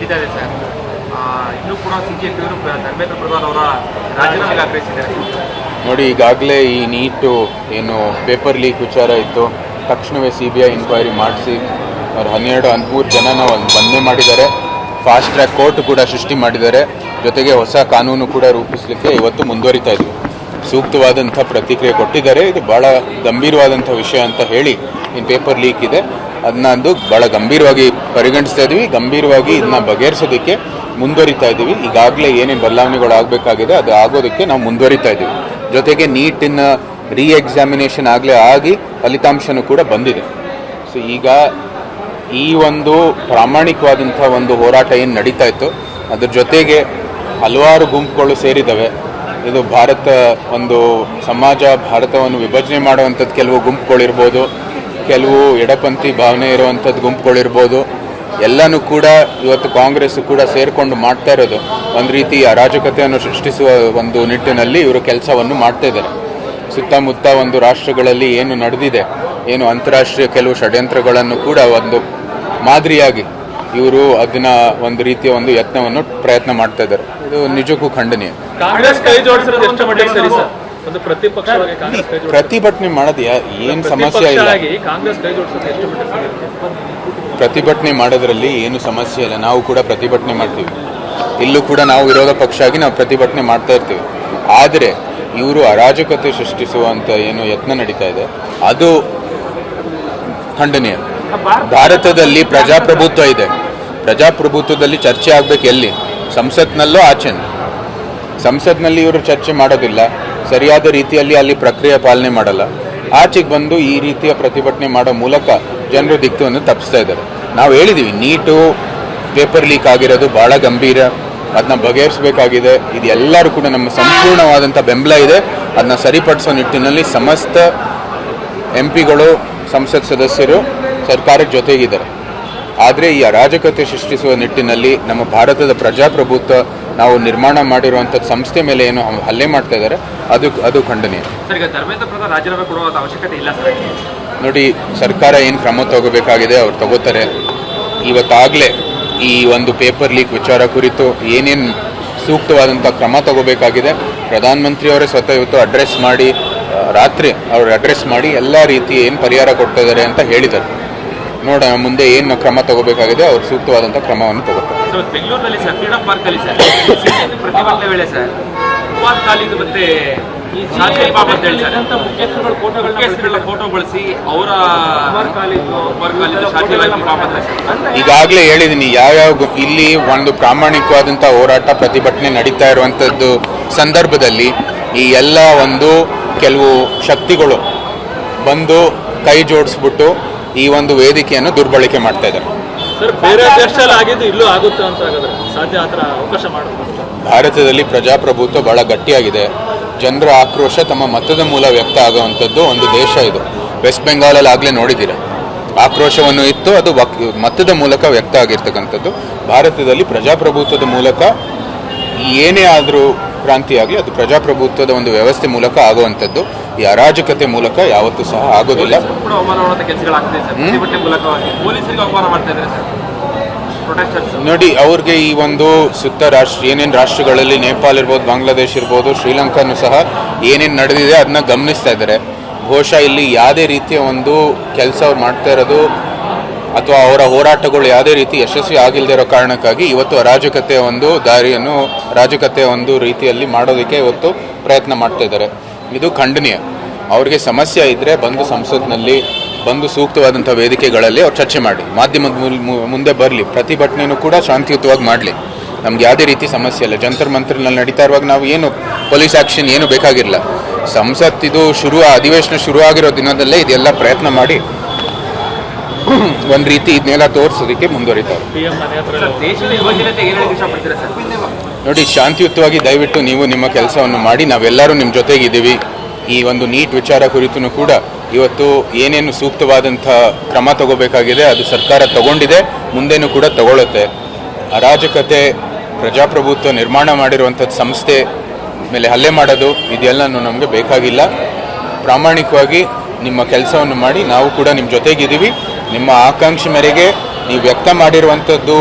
ನಡೀತಾ ಇದೆ ಸರ್. ಇನ್ನೂ ಕೂಡ CJP ಅವರು ಧರ್ಮೇಂದ್ರ ಪ್ರಧಾನ್ ಅವರ ರಾಜೀನಾಮೆಗೆ ಆಗ್ರಹಿಸಿದ್ದಾರೆ. ನೋಡಿ, ಈಗಾಗಲೇ ಈ ನೀಟು ಏನು ಪೇಪರ್ ಲೀಕ್ ವಿಚಾರ ಇತ್ತು, ತಕ್ಷಣವೇ CBI ಇನ್ಕ್ವೈರಿ ಮಾಡಿಸಿ ಅವ್ರು 12-13 ಜನನ ಬಂಧನೆ ಮಾಡಿದ್ದಾರೆ. ಫಾಸ್ಟ್ ಟ್ರ್ಯಾಕ್ ಕೋರ್ಟ್ ಕೂಡ ಸೃಷ್ಟಿ ಮಾಡಿದ್ದಾರೆ. ಜೊತೆಗೆ ಹೊಸ ಕಾನೂನು ಕೂಡ ರೂಪಿಸಲಿಕ್ಕೆ ಇವತ್ತು ಮುಂದುವರಿತಾ ಇದ್ವಿ. ಸೂಕ್ತವಾದಂಥ ಪ್ರತಿಕ್ರಿಯೆ ಕೊಟ್ಟಿದ್ದಾರೆ. ಇದು ಭಾಳ ಗಂಭೀರವಾದಂಥ ವಿಷಯ ಅಂತ ಹೇಳಿ ಏನು ಪೇಪರ್ ಲೀಕ್ ಇದೆ ಅದನ್ನ ಭಾಳ ಗಂಭೀರವಾಗಿ ಪರಿಗಣಿಸ್ತಾ ಇದ್ವಿ. ಗಂಭೀರವಾಗಿ ಇದನ್ನ ಬಗೆಹರಿಸೋದಕ್ಕೆ ಮುಂದುವರಿತಾ ಇದ್ದೀವಿ. ಈಗಾಗಲೇ ಏನೇನು ಬದಲಾವಣೆಗಳು ಆಗಬೇಕಾಗಿದೆ ಅದು ಆಗೋದಕ್ಕೆ ನಾವು ಮುಂದುವರಿತಾ ಇದ್ದೀವಿ. ಜೊತೆಗೆ ನೀಟಿನ ಎಕ್ಸಾಮಿನೇಷನ್ ಆಗಲೇ ಆಗಿ ಫಲಿತಾಂಶನೂ ಕೂಡ ಬಂದಿದೆ. ಸೊ ಈಗ ಈ ಒಂದು ಪ್ರಾಮಾಣಿಕವಾದಂಥ ಒಂದು ಹೋರಾಟ ಏನು ನಡೀತಾ ಇತ್ತು ಅದ್ರ ಜೊತೆಗೆ ಹಲವಾರು ಗುಂಪುಗಳು ಸೇರಿದ್ದಾವೆ. ಇದು ಭಾರತ ಒಂದು ಸಮಾಜ, ಭಾರತವನ್ನು ವಿಭಜನೆ ಮಾಡುವಂಥದ್ದು ಕೆಲವು ಗುಂಪುಗಳಿರ್ಬೋದು, ಕೆಲವು ಎಡಪಂಥಿ ಭಾವನೆ ಇರುವಂಥದ್ದು ಗುಂಪುಗಳಿರ್ಬೋದು. ಎಲ್ಲನೂ ಕೂಡ ಇವತ್ತು ಕಾಂಗ್ರೆಸ್ ಕೂಡ ಸೇರಿಕೊಂಡು ಮಾಡ್ತಾ ಇರೋದು ಒಂದು ರೀತಿ ಅರಾಜಕತೆಯನ್ನು ಸೃಷ್ಟಿಸುವ ಒಂದು ನಿಟ್ಟಿನಲ್ಲಿ ಇವರು ಕೆಲಸವನ್ನು ಮಾಡ್ತಾ ಇದ್ದಾರೆ. ಸುತ್ತಮುತ್ತ ಒಂದು ರಾಷ್ಟ್ರಗಳಲ್ಲಿ ಏನು ನಡೆದಿದೆ, ಏನು ಅಂತಾರಾಷ್ಟ್ರೀಯ ಕೆಲವು ಷಡ್ಯಂತ್ರಗಳನ್ನು ಕೂಡ ಒಂದು ಮಾದರಿಯಾಗಿ ಇವರು ಅದನ್ನ ಒಂದು ರೀತಿಯ ಒಂದು ಯತ್ನವನ್ನು ಪ್ರಯತ್ನ ಮಾಡ್ತಾ ಇದ್ದಾರೆ. ಇದು ನಿಜಕ್ಕೂ ಖಂಡನೀಯ. ಪ್ರತಿಭಟನೆ ಮಾಡೋದು ಏನು ಸಮಸ್ಯೆ ಇಲ್ಲ. ಪ್ರತಿಭಟನೆ ಮಾಡೋದ್ರಲ್ಲಿ ಏನು ಸಮಸ್ಯೆ ಇಲ್ಲ. ನಾವು ಕೂಡ ಪ್ರತಿಭಟನೆ ಮಾಡ್ತೀವಿ. ಇಲ್ಲೂ ಕೂಡ ನಾವು ವಿರೋಧ ಪಕ್ಷ ಆಗಿ ನಾವು ಪ್ರತಿಭಟನೆ ಮಾಡ್ತಾ ಇರ್ತೀವಿ. ಆದರೆ ಇವರು ಅರಾಜಕತೆ ಸೃಷ್ಟಿಸುವಂಥ ಏನು ಯತ್ನ ನಡೀತಾ ಇದೆ ಅದು ಖಂಡನೀಯ. ಭಾರತದಲ್ಲಿ ಪ್ರಜಾಪ್ರಭುತ್ವ ಇದೆ. ಪ್ರಜಾಪ್ರಭುತ್ವದಲ್ಲಿ ಚರ್ಚೆ ಆಗಬೇಕು ಎಲ್ಲಿ? ಸಂಸತ್ನಲ್ಲೋ ಆಚೆನೋ. ಸಂಸತ್ನಲ್ಲಿ ಇವರು ಚರ್ಚೆ ಮಾಡೋದಿಲ್ಲ, ಸರಿಯಾದ ರೀತಿಯಲ್ಲಿ ಅಲ್ಲಿ ಪ್ರಕ್ರಿಯೆ ಪಾಲನೆ ಮಾಡಲ್ಲ. ಆಚೆಗೆ ಬಂದು ಈ ರೀತಿಯ ಪ್ರತಿಭಟನೆ ಮಾಡೋ ಮೂಲಕ ಜನರ ದಿಕ್ಕನ್ನು ತಪ್ಪಿಸ್ತಾ ಇದ್ದಾರೆ. ನಾವು ಹೇಳಿದ್ದೀವಿ, ನೀಟು ಪೇಪರ್ ಲೀಕ್ ಆಗಿರೋದು ಭಾಳ ಗಂಭೀರ, ಅದನ್ನ ಬಗೆಹರಿಸಬೇಕಾಗಿದೆ. ಇದು ಎಲ್ಲರೂ ಕೂಡ ನಮ್ಮ ಸಂಪೂರ್ಣವಾದಂಥ ಬೆಂಬಲ ಇದೆ. ಅದನ್ನ ಸರಿಪಡಿಸೋ ನಿಟ್ಟಿನಲ್ಲಿ ಸಮಸ್ತ MP ಗಳು, ಸಂಸತ್ ಸದಸ್ಯರು ಸರ್ಕಾರದ ಜೊತೆಗಿದ್ದಾರೆ. ಆದರೆ ಈ ಅರಾಜಕತೆ ಸೃಷ್ಟಿಸುವ ನಿಟ್ಟಿನಲ್ಲಿ ನಮ್ಮ ಭಾರತದ ಪ್ರಜಾಪ್ರಭುತ್ವ ನಾವು ನಿರ್ಮಾಣ ಮಾಡಿರುವಂಥದ್ದು ಸಂಸ್ಥೆ ಮೇಲೆ ಏನು ಹಲ್ಲೆ ಮಾಡ್ತಾ ಇದ್ದಾರೆ ಅದು ಖಂಡನೀಯ. ಧರ್ಮೇಂದ್ರ ಪ್ರಧಾನ್ ರಾಜೀನಾಮೆ ಕೊಡುವ ಅವಶ್ಯಕತೆ ಇಲ್ಲ ಸರ್. ನೋಡಿ, ಸರ್ಕಾರ ಏನು ಕ್ರಮ ತಗೋಬೇಕಾಗಿದೆ ಅವ್ರು ತಗೋತಾರೆ. ಇವತ್ತಾಗಲೇ ಈ ಒಂದು ಪೇಪರ್ ಲೀಕ್ ವಿಚಾರ ಕುರಿತು ಏನೇನು ಸೂಕ್ತವಾದಂಥ ಕ್ರಮ ತಗೋಬೇಕಾಗಿದೆ ಪ್ರಧಾನಮಂತ್ರಿಯವರೇ ಸ್ವತಃ ಇವತ್ತು ಅಡ್ರೆಸ್ ಮಾಡಿ, ರಾತ್ರಿ ಅವರು ಅಡ್ರೆಸ್ ಮಾಡಿ ಎಲ್ಲ ರೀತಿ ಏನು ಪರಿಹಾರ ಕೊಡ್ತಾ ಇದ್ದಾರೆ ಅಂತ ಹೇಳಿದ್ದಾರೆ. ನೋಡೋಣ ಮುಂದೆ ಏನು ಕ್ರಮ ತಗೋಬೇಕಾಗಿದೆ, ಅವ್ರು ಸೂಕ್ತವಾದಂಥ ಕ್ರಮವನ್ನು ತಗೋತಾರೆ. ಬೆಂಗಳೂರಿನಲ್ಲಿ ಸರ್ ಫ್ರೀಡಂ ಪಾರ್ಕ್ ಅಲ್ಲಿ ಸರ್ ಪ್ರತಿಭಟನೆ ವೇಳೆ ಸರ್ ಉಪಾದ್ ಖಾಲಿದ್ ಮತ್ತೆ ಫೋಟೋ ಬಳಸಿ ಅವರ ಈಗಾಗಲೇ ಹೇಳಿದ್ದೀನಿ ಯಾವ್ಯಾವ ಇಲ್ಲಿ ಒಂದು ಪ್ರಾಮಾಣಿಕವಾದಂಥ ಹೋರಾಟ ಪ್ರತಿಭಟನೆ ನಡೀತಾ ಇರುವಂಥದ್ದು ಸಂದರ್ಭದಲ್ಲಿ ಈ ಎಲ್ಲ ಒಂದು ಕೆಲವು ಶಕ್ತಿಗಳು ಬಂದು ಕೈ ಜೋಡಿಸ್ಬಿಟ್ಟು ಈ ಒಂದು ವೇದಿಕೆಯನ್ನು ದುರ್ಬಳಕೆ ಮಾಡ್ತಾ ಇದ್ದಾರೆ. ಭಾರತದಲ್ಲಿ ಪ್ರಜಾಪ್ರಭುತ್ವ ಬಹಳ ಗಟ್ಟಿಯಾಗಿದೆ. ಜನರ ಆಕ್ರೋಶ ತಮ್ಮ ಮತದ ಮೂಲ ವ್ಯಕ್ತ ಆಗುವಂಥದ್ದು ಒಂದು ದೇಶ ಇದು. ವೆಸ್ಟ್ ಬೆಂಗಾಲಲ್ಲಿ ಆಗಲೇ ನೋಡಿದ್ದೀರ, ಆಕ್ರೋಶವನ್ನು ಇತ್ತು, ಅದು ಮತದ ಮೂಲಕ ವ್ಯಕ್ತ ಆಗಿರ್ತಕ್ಕಂಥದ್ದು. ಭಾರತದಲ್ಲಿ ಪ್ರಜಾಪ್ರಭುತ್ವದ ಮೂಲಕ ಏನೇ ಆದರೂ ಕ್ರಾಂತಿಯಾಗಲಿ ಅದು ಪ್ರಜಾಪ್ರಭುತ್ವದ ಒಂದು ವ್ಯವಸ್ಥೆ ಮೂಲಕ ಆಗುವಂಥದ್ದು. ಈ ಅರಾಜಕತೆ ಮೂಲಕ ಯಾವತ್ತೂ ಸಹ ಆಗೋದಿಲ್ಲ. ನೋಡಿ, ಅವ್ರಿಗೆ ಈ ಒಂದು ಸುತ್ತ ಏನೇನು ರಾಷ್ಟ್ರಗಳಲ್ಲಿ ನೇಪಾಳ ಇರ್ಬೋದು, ಬಾಂಗ್ಲಾದೇಶ್ ಇರ್ಬೋದು, ಶ್ರೀಲಂಕಾನು ಸಹ ಏನೇನು ನಡೆದಿದೆ ಅದನ್ನ ಗಮನಿಸ್ತಾ ಇದ್ದಾರೆ. ಬಹುಶಃ ಇಲ್ಲಿ ಯಾವುದೇ ರೀತಿಯ ಒಂದು ಕೆಲಸ ಅವ್ರು ಮಾಡ್ತಾ ಇರೋದು ಅಥವಾ ಅವರ ಹೋರಾಟಗಳು ಯಾವುದೇ ರೀತಿ ಯಶಸ್ವಿ ಆಗಿಲ್ಲದೆ ಇರೋ ಕಾರಣಕ್ಕಾಗಿ ಇವತ್ತು ಅರಾಜಕತೆಯ ಒಂದು ದಾರಿಯನ್ನು ರಾಜಕತೆಯ ಒಂದು ರೀತಿಯಲ್ಲಿ ಮಾಡೋದಕ್ಕೆ ಇವತ್ತು ಪ್ರಯತ್ನ ಮಾಡ್ತಾ ಇದ್ದಾರೆ. ಇದು ಖಂಡನೀಯ. ಅವ್ರಿಗೆ ಸಮಸ್ಯೆ ಇದ್ದರೆ ಬಂದು ಸಂಸತ್ನಲ್ಲಿ ಬಂದು ಸೂಕ್ತವಾದಂಥ ವೇದಿಕೆಗಳಲ್ಲಿ ಅವ್ರು ಚರ್ಚೆ ಮಾಡಿ, ಮಾಧ್ಯಮದ ಮುಂದೆ ಬರಲಿ, ಪ್ರತಿಭಟನೆಯೂ ಕೂಡ ಶಾಂತಿಯುತವಾಗಿ ಮಾಡಲಿ. ನಮ್ಗೆ ಯಾವುದೇ ರೀತಿ ಸಮಸ್ಯೆ ಇಲ್ಲ. ಜಂತರ್ ಮಂತರ್ನಲ್ಲಿ ನಡೀತಾ ಇರುವಾಗ ನಾವು ಏನು ಪೊಲೀಸ್ ಆ್ಯಕ್ಷನ್ ಏನು ಬೇಕಾಗಿರಲಿಲ್ಲ. ಸಂಸತ್ ಇದು ಅಧಿವೇಶನ ಶುರು ಆಗಿರೋ ದಿನದಲ್ಲೇ ಇದೆಲ್ಲ ಪ್ರಯತ್ನ ಮಾಡಿ ಒಂದು ರೀತಿ ಇದನ್ನೆಲ್ಲ ತೋರಿಸೋದಕ್ಕೆ ಮುಂದುವರಿತಾರೆ. ನೋಡಿ, ಶಾಂತಿಯುತವಾಗಿ ದಯವಿಟ್ಟು ನೀವು ನಿಮ್ಮ ಕೆಲಸವನ್ನು ಮಾಡಿ, ನಾವೆಲ್ಲರೂ ನಿಮ್ಮ ಜೊತೆಗಿದ್ದೀವಿ. ಈ ಒಂದು ನೀಟ್ ವಿಚಾರ ಕುರಿತು ಕೂಡ ಇವತ್ತು ಏನೇನು ಸೂಕ್ತವಾದಂಥ ಕ್ರಮ ತಗೋಬೇಕಾಗಿದೆ ಅದು ಸರ್ಕಾರ ತಗೊಂಡಿದೆ, ಮುಂದೇನೂ ಕೂಡ ತಗೊಳ್ಳುತ್ತೆ. ಅರಾಜಕತೆ, ಪ್ರಜಾಪ್ರಭುತ್ವ ನಿರ್ಮಾಣ ಮಾಡಿರುವಂಥದ್ದು ಸಂಸ್ಥೆ ಮೇಲೆ ಹಲ್ಲೆ ಮಾಡೋದು ಇದೆಲ್ಲನೂ ನಮಗೆ ಬೇಕಾಗಿಲ್ಲ. ಪ್ರಾಮಾಣಿಕವಾಗಿ ನಿಮ್ಮ ಕೆಲಸವನ್ನು ಮಾಡಿ, ನಾವು ಕೂಡ ನಿಮ್ಮ ಜೊತೆಗಿದ್ದೀವಿ. ನಿಮ್ಮ ಆಕಾಂಕ್ಷೆ ಮೇರೆಗೆ ನೀವು ವ್ಯಕ್ತ ಮಾಡಿರುವಂಥದ್ದು